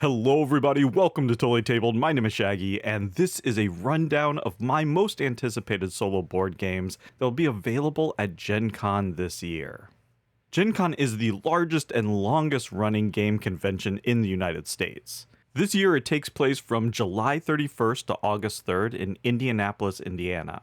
Hello everybody, welcome to Totally Tabled. My name is Shaggy, and this is a rundown of my most anticipated solo board games that will be available at Gen Con this year. Gen Con is the largest and longest running game convention in the United States. This year it takes place from July 31st to August 3rd in Indianapolis, Indiana.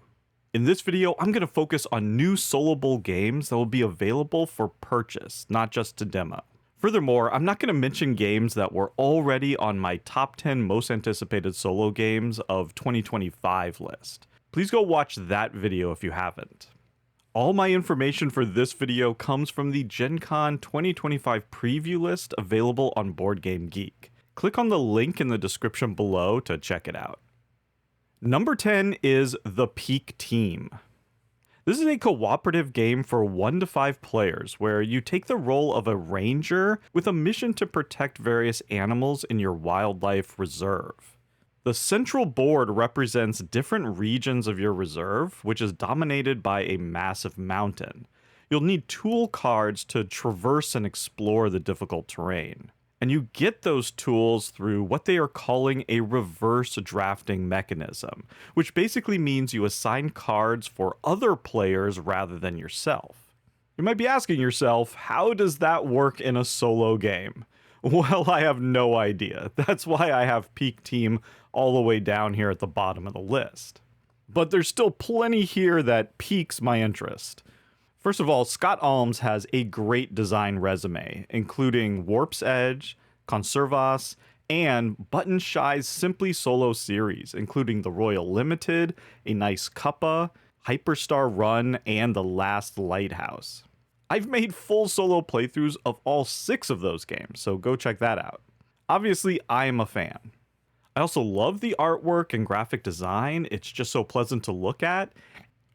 In this video, I'm going to focus on new soloable games that will be available for purchase, not just to demo. Furthermore, I'm not going to mention games that were already on my top 10 most anticipated solo games of 2025 list. Please go watch that video if you haven't. All my information for this video comes from the Gen Con 2025 preview list available on BoardGameGeek. Click on the link in the description below to check it out. Number 10 is The Peak Team. This is a cooperative game for 1 to 5 players where you take the role of a ranger with a mission to protect various animals in your wildlife reserve. The central board represents different regions of your reserve, which is dominated by a massive mountain. You'll need tool cards to traverse and explore the difficult terrain. And you get those tools through what they are calling a reverse drafting mechanism, which basically means you assign cards for other players rather than yourself. You might be asking yourself, how does that work in a solo game? Well, I have no idea. That's why I have Peak Team all the way down here at the bottom of the list. But there's still plenty here that piques my interest. First of all, Scott Almes has a great design resume, including Warp's Edge, Conservas, and Button Shy's Simply Solo series, including the Royal Limited, A Nice Cuppa, Hyperstar Run, and The Last Lighthouse. I've made full solo playthroughs of all 6 of those games, so go check that out. Obviously, I am a fan. I also love the artwork and graphic design, it's just so pleasant to look at.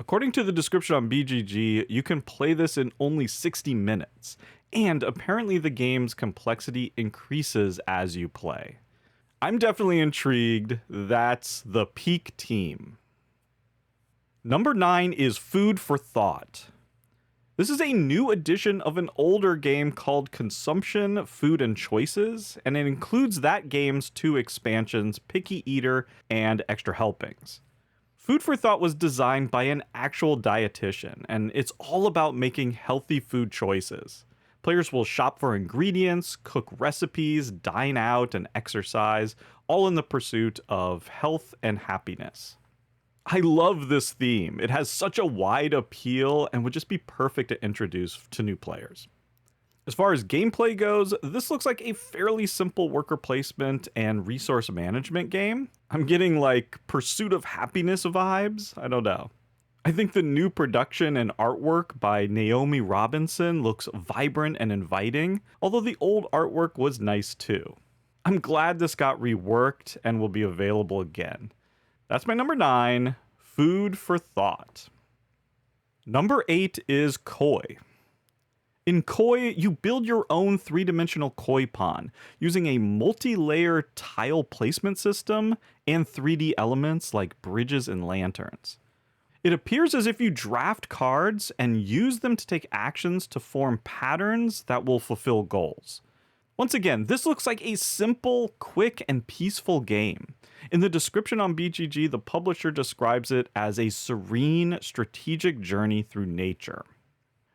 According to the description on BGG, you can play this in only 60 minutes, and apparently the game's complexity increases as you play. I'm definitely intrigued. That's The Peak Team. Number 9 is Food for Thought. This is a new edition of an older game called Consumption, Food, and Choices, and it includes that game's 2 expansions, Picky Eater and Extra Helpings. Food for Thought was designed by an actual dietitian, and it's all about making healthy food choices. Players will shop for ingredients, cook recipes, dine out, and exercise, all in the pursuit of health and happiness. I love this theme. It has such a wide appeal and would just be perfect to introduce to new players. As far as gameplay goes, this looks like a fairly simple worker placement and resource management game. I'm getting like Pursuit of Happiness vibes. I don't know. I think the new production and artwork by Naomi Robinson looks vibrant and inviting, although the old artwork was nice too. I'm glad this got reworked and will be available again. That's my number 9, Food for Thought. Number 8 is Koi. In Koi, you build your own 3-dimensional koi pond using a multi-layer tile placement system and 3D elements like bridges and lanterns. It appears as if you draft cards and use them to take actions to form patterns that will fulfill goals. Once again, this looks like a simple, quick, and peaceful game. In the description on BGG, the publisher describes it as a serene, strategic journey through nature.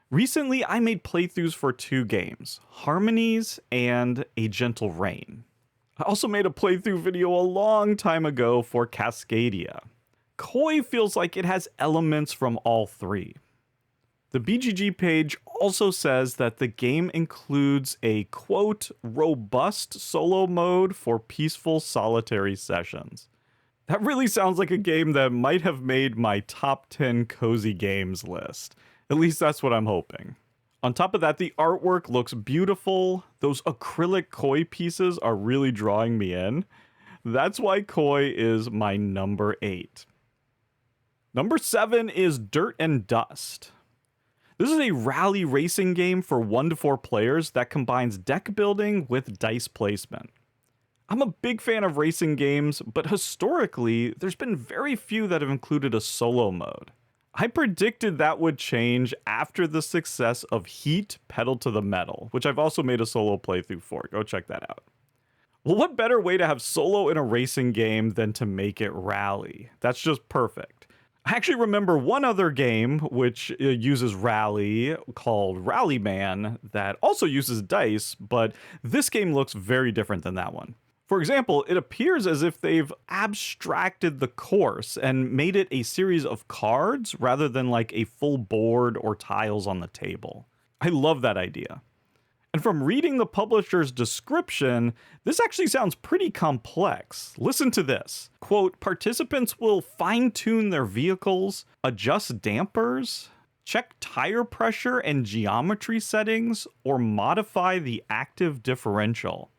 Recently, I made playthroughs for 2 games, Harmonies and A Gentle Rain. I also made a playthrough video a long time ago for Cascadia. Koi feels like it has elements from all 3. The BGG page also says that the game includes a, quote, robust solo mode for peaceful solitary sessions. That really sounds like a game that might have made my top 10 cozy games list. At least that's what I'm hoping. On top of that, the artwork looks beautiful. Those acrylic koi pieces are really drawing me in. That's why Koi is my number 8. Number 7 is Dirt and Dust. This is a rally racing game for 1 to 4 players that combines deck building with dice placement. I'm a big fan of racing games, but historically, there's been very few that have included a solo mode. I predicted that would change after the success of Heat Pedal to the Metal, which I've also made a solo playthrough for. Go check that out. Well, what better way to have solo in a racing game than to make it rally? That's just perfect. I actually remember one other game which uses rally called Rally Man that also uses dice, but this game looks very different than that one. For example, it appears as if they've abstracted the course and made it a series of cards rather than like a full board or tiles on the table. I love that idea. And from reading the publisher's description, this actually sounds pretty complex. Listen to this. Quote, participants will fine-tune their vehicles, adjust dampers, check tire pressure and geometry settings, or modify the active differential.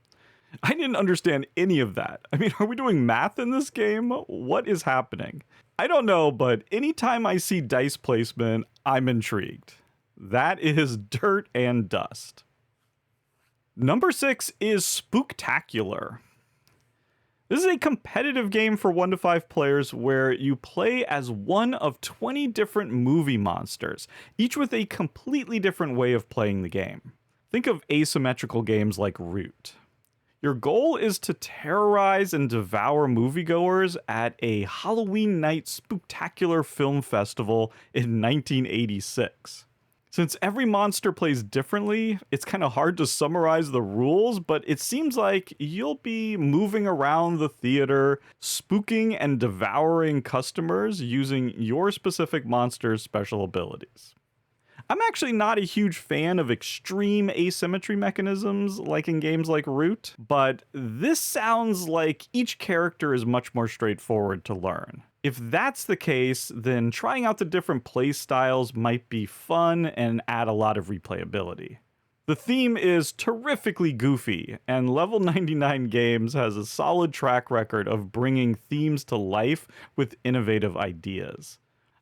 I didn't understand any of that. I mean, are we doing math in this game? What is happening? I don't know, but anytime I see dice placement, I'm intrigued. That is dirt and dust. Number 6 is Spooktacular. This is a competitive game for 1 to 5 players where you play as one of 20 different movie monsters, each with a completely different way of playing the game. Think of asymmetrical games like Root. Your goal is to terrorize and devour moviegoers at a Halloween night Spooktacular film festival in 1986. Since every monster plays differently, it's kind of hard to summarize the rules, but it seems like you'll be moving around the theater, spooking and devouring customers using your specific monster's special abilities. I'm actually not a huge fan of extreme asymmetry mechanisms like in games like Root, but this sounds like each character is much more straightforward to learn. If that's the case, then trying out the different play styles might be fun and add a lot of replayability. The theme is terrifically goofy, and Level 99 Games has a solid track record of bringing themes to life with innovative ideas.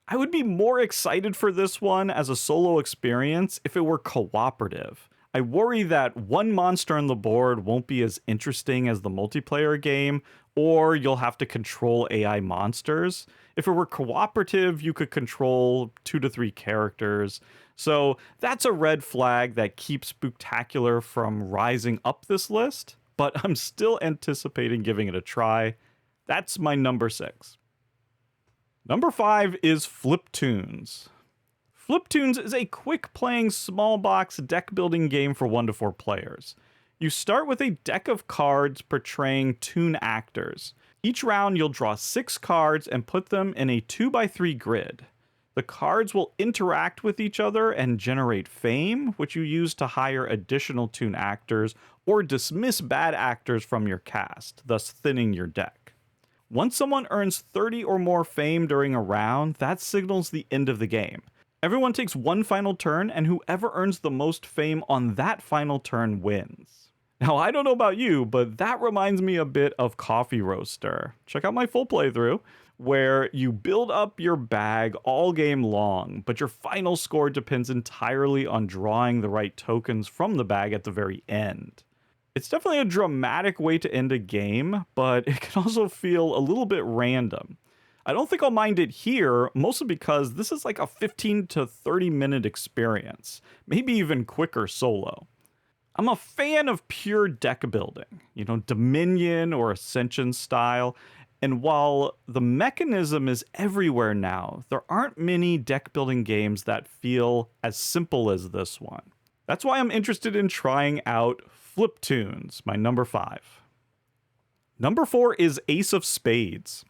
I would be more excited for this one as a solo experience if it were cooperative. I worry that one monster on the board won't be as interesting as the multiplayer game, or you'll have to control AI monsters. If it were cooperative, you could control 2 to 3 characters. So that's a red flag that keeps Spooktacular from rising up this list, but I'm still anticipating giving it a try. That's my number 6. Number 5 is Fliptoons. Fliptoons is a quick-playing small-box deck-building game for 1 to 4 players. You start with a deck of cards portraying toon actors. Each round, you'll draw 6 cards and put them in a 2x3 grid. The cards will interact with each other and generate fame, which you use to hire additional toon actors or dismiss bad actors from your cast, thus thinning your deck. Once someone earns 30 or more fame during a round, that signals the end of the game. Everyone takes one final turn, and whoever earns the most fame on that final turn wins. Now, I don't know about you, but that reminds me a bit of Coffee Roaster. Check out my full playthrough, where you build up your bag all game long, but your final score depends entirely on drawing the right tokens from the bag at the very end. It's definitely a dramatic way to end a game, but it can also feel a little bit random. I don't think I'll mind it here, mostly because this is like a 15 to 30 minute experience, maybe even quicker solo. I'm a fan of pure deck building, Dominion or Ascension style, and while the mechanism is everywhere now, there aren't many deck building games that feel as simple as this one. That's why I'm interested in trying out Fliptoons, my number 5. Number 4 is Ace of Spades.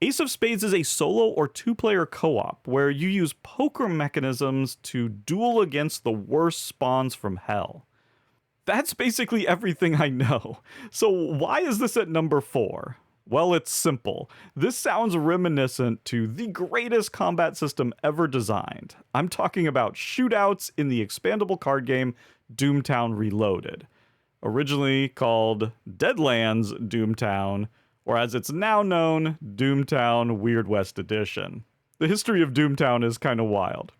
Ace of Spades is a solo or 2-player co-op where you use poker mechanisms to duel against the worst spawns from hell. That's basically everything I know. So why is this at number 4? Well, it's simple. This sounds reminiscent to the greatest combat system ever designed. I'm talking about shootouts in the expandable card game Doomtown Reloaded, originally called Deadlands Doomtown, or as it's now known, Doomtown Weird West Edition. The history of Doomtown is kind of wild.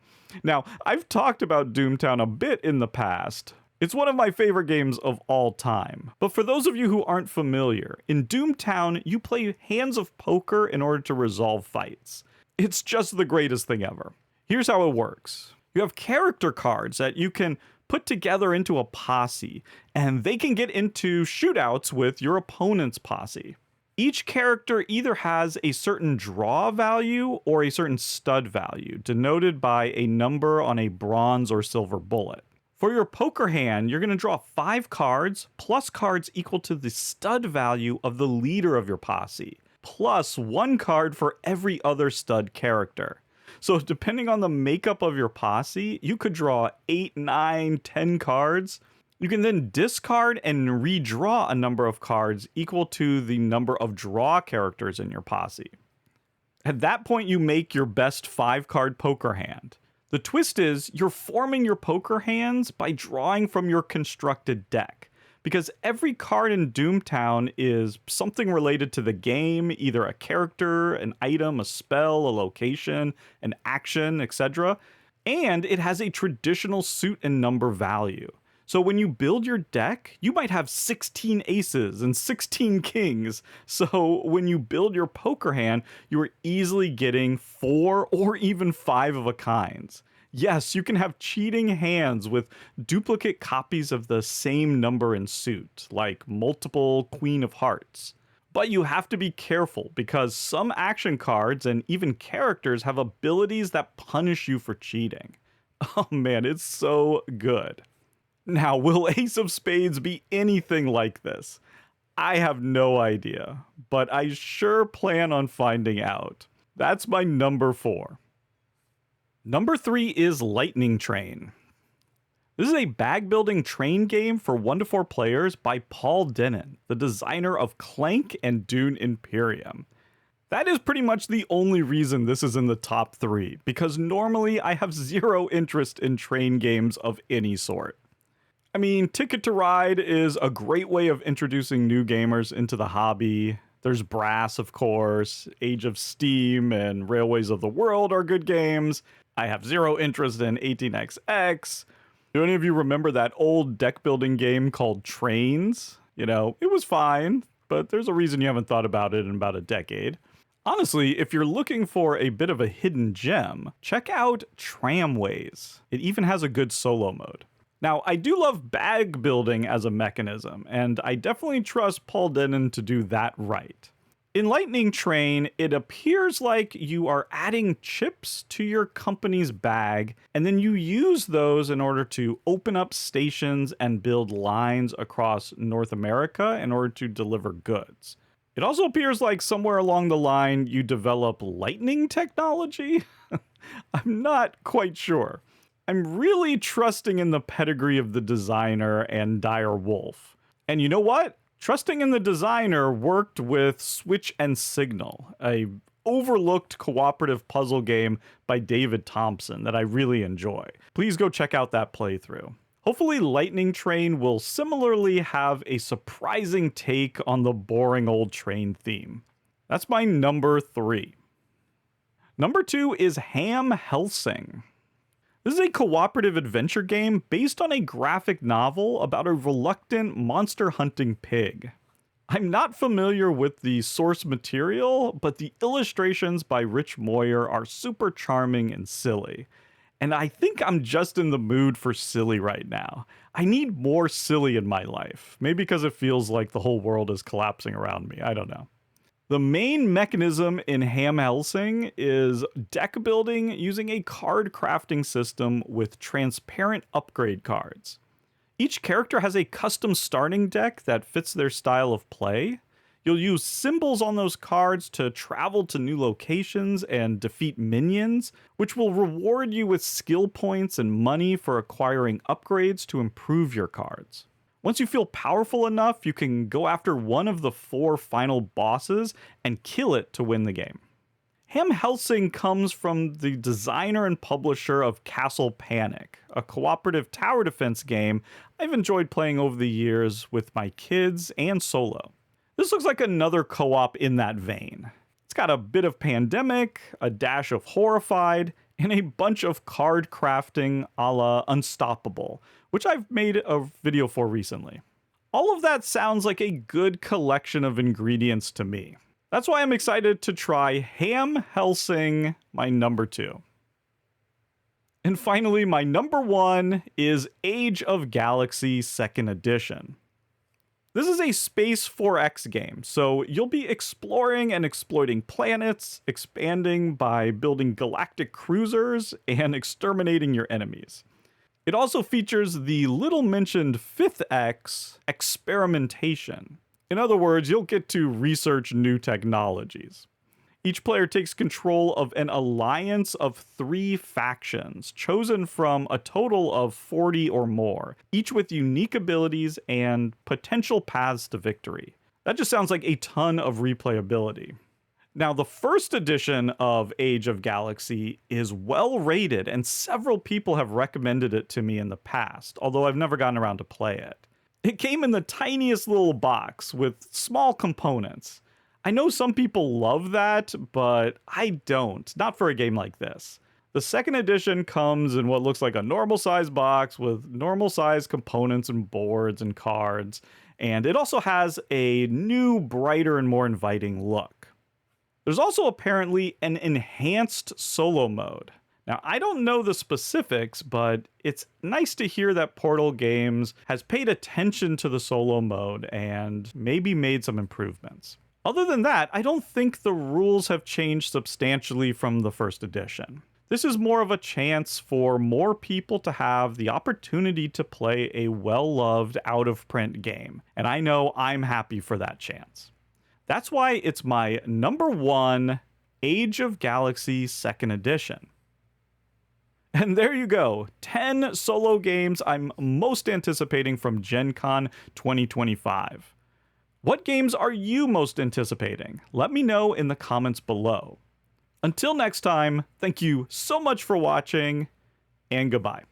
Now, I've talked about Doomtown a bit in the past. It's one of my favorite games of all time. But for those of you who aren't familiar, in Doomtown, you play hands of poker in order to resolve fights. It's just the greatest thing ever. Here's how it works. You have character cards that you can put together into a posse, and they can get into shootouts with your opponent's posse. Each character either has a certain draw value or a certain stud value, denoted by a number on a bronze or silver bullet. For your poker hand, you're going to draw 5 cards, plus cards equal to the stud value of the leader of your posse, plus 1 card for every other stud character. So depending on the makeup of your posse, you could draw 8, 9, 10 cards. You can then discard and redraw a number of cards equal to the number of draw characters in your posse. At that point, you make your best 5-card poker hand. The twist is, you're forming your poker hands by drawing from your constructed deck, because every card in Doomtown is something related to the game, either a character, an item, a spell, a location, an action, etc., and it has a traditional suit and number value. So when you build your deck, you might have 16 aces and 16 kings. So when you build your poker hand, you are easily getting 4 or even 5 of a kinds. Yes, you can have cheating hands with duplicate copies of the same number in suit, like multiple Queen of Hearts. But you have to be careful because some action cards and even characters have abilities that punish you for cheating. Oh man, it's so good. Now, will Ace of Spades be anything like this? I have no idea, but I sure plan on finding out. That's my number 4. Number 3 is Lightning Train. This is a bag-building train game for 1 to 4 players by Paul Dennen, the designer of Clank and Dune Imperium. That is pretty much the only reason this is in the top 3, because normally I have zero interest in train games of any sort. I mean, Ticket to Ride is a great way of introducing new gamers into the hobby. There's Brass, of course, Age of Steam, and Railways of the World are good games. I have zero interest in 18xx. Do any of you remember that old deck building game called Trains? You know, it was fine, but there's a reason you haven't thought about it in about a decade. Honestly, if you're looking for a bit of a hidden gem, check out Tramways. It even has a good solo mode. Now, I do love bag building as a mechanism, and I definitely trust Paul Dennen to do that right. In Lightning Train, it appears like you are adding chips to your company's bag, and then you use those in order to open up stations and build lines across North America in order to deliver goods. It also appears like somewhere along the line you develop lightning technology? I'm not quite sure. I'm really trusting in the pedigree of the designer and Dire Wolf. And you know what? Trusting in the designer worked with Switch and Signal, a overlooked cooperative puzzle game by David Thompson that I really enjoy. Please go check out that playthrough. Hopefully Lightning Train will similarly have a surprising take on the boring old train theme. That's my number 3. Number 2 is Ham Helsing. This is a cooperative adventure game based on a graphic novel about a reluctant monster hunting pig. I'm not familiar with the source material, but the illustrations by Rich Moyer are super charming and silly. And I think I'm just in the mood for silly right now. I need more silly in my life. Maybe because it feels like the whole world is collapsing around me. I don't know. The main mechanism in Ham Helsing is deck building using a card crafting system with transparent upgrade cards. Each character has a custom starting deck that fits their style of play. You'll use symbols on those cards to travel to new locations and defeat minions, which will reward you with skill points and money for acquiring upgrades to improve your cards. Once you feel powerful enough, you can go after one of the 4 final bosses and kill it to win the game. Ham Helsing comes from the designer and publisher of Castle Panic, a cooperative tower defense game I've enjoyed playing over the years with my kids and solo. This looks like another co-op in that vein. It's got a bit of Pandemic, a dash of Horrified, and a bunch of card crafting a la Unstoppable, which I've made a video for recently. All of that sounds like a good collection of ingredients to me. That's why I'm excited to try Ham Helsing, my number 2. And finally, my number one is Age of Galaxy 2nd Edition. This is a Space 4X game, so you'll be exploring and exploiting planets, expanding by building galactic cruisers, and exterminating your enemies. It also features the little mentioned 5th X experimentation. In other words, you'll get to research new technologies. Each player takes control of an alliance of 3 factions, chosen from a total of 40 or more, each with unique abilities and potential paths to victory. That just sounds like a ton of replayability. Now, the first edition of Age of Galaxy is well rated, and several people have recommended it to me in the past, although I've never gotten around to play it. It came in the tiniest little box with small components. I know some people love that, but I don't. Not for a game like this. The 2nd edition comes in what looks like a normal size box with normal size components and boards and cards, and it also has a new, brighter, and more inviting look. There's also apparently an enhanced solo mode. Now, I don't know the specifics, but it's nice to hear that Portal Games has paid attention to the solo mode and maybe made some improvements. Other than that, I don't think the rules have changed substantially from the 1st edition. This is more of a chance for more people to have the opportunity to play a well-loved out-of-print game, and I know I'm happy for that chance. That's why it's my number one Age of Galaxy 2nd Edition. And there you go, 10 solo games I'm most anticipating from Gen Con 2025. What games are you most anticipating? Let me know in the comments below. Until next time, thank you so much for watching, and goodbye.